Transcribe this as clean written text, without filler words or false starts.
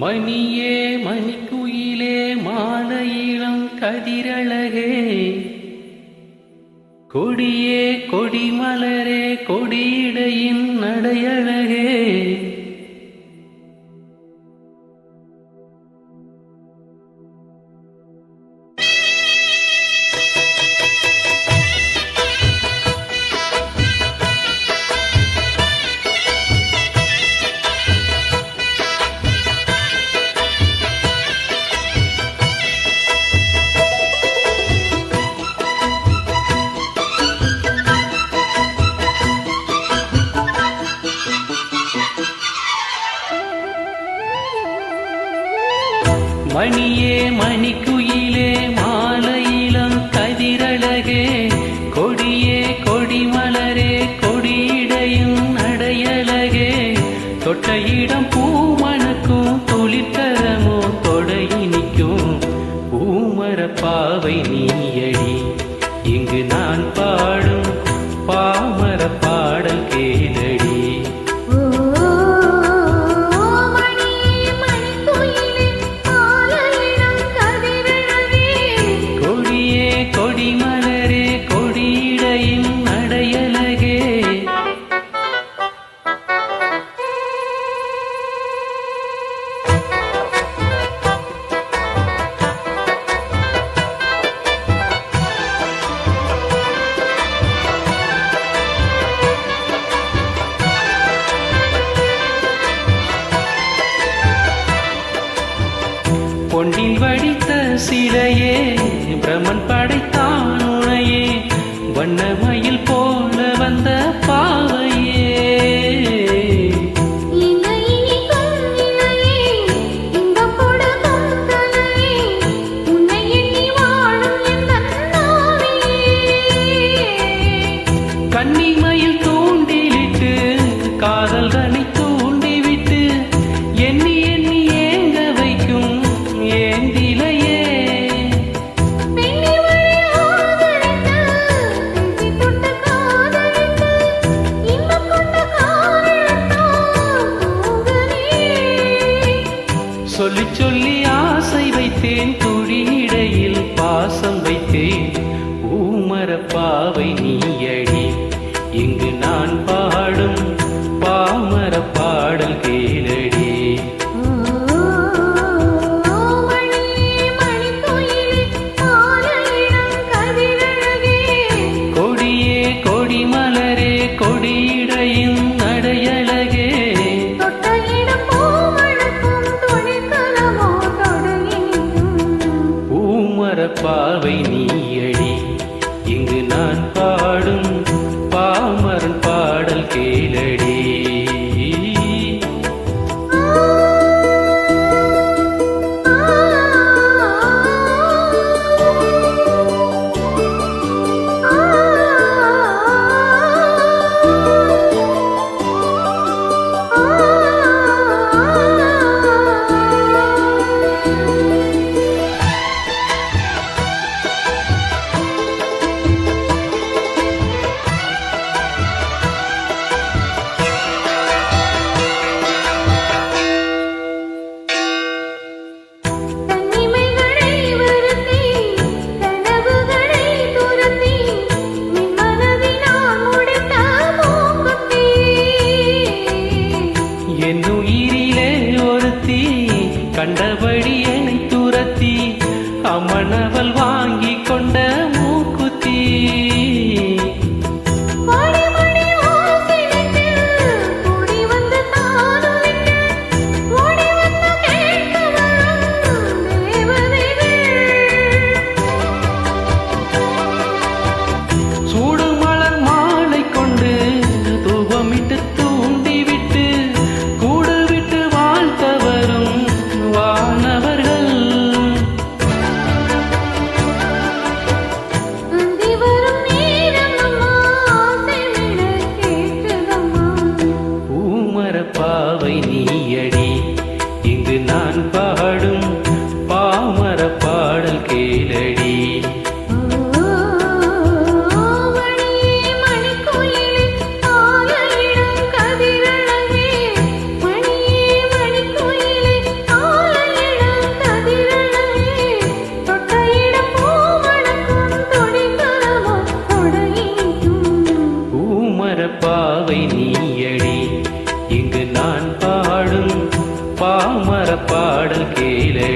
மணியே மணிக்குயிலே மாலையிளம் கதிரழகே, கொடியே கொடிமலரே கொடியிடையின் நடையழகே. மணியே மணிக்குயிலே மாலையிளம் கதிரழகே, கொடியே கொடிமலரே கொடியிடையும் நடையழகே. தொட்ட இடம் பூமணக்கும் துளிர்கரமோ தொடையினிக்கும் பூமரப்பாவை நீயடி. இங்கு நான் பாடும் பாமர பாடல் கேளடி. கொடிமலரே கொடியிடையின் நடையழகே. பொன்னில் வடித்த சிலையே பிரமன் படைத்தான் உனையே, வண்ணமயில் போல வந்த பாவையே. கன்னிமயில் தூண்டிலிட்டு காதல்களை தூண்டிவிட்டு எண்ணி எண்ணி ஏங்க வைக்கும் ஏந்திலையே. சொல்லி சொல்லி ஆசை வைத்தேன், துடியிடையில் பாசம் வைத்தேன். பூமரப்பாவை நீயடி, இங்கு நான் பாடும் பாமர பாடல் கேளடி. கொடியே கொடிமலரே கொடியிடையும் நடையழகே. பூமரப்பாவை நீயடி, இங்கு நான் பாடும் பாமரன் பாடல் கேளடி. பாடல் கேளடி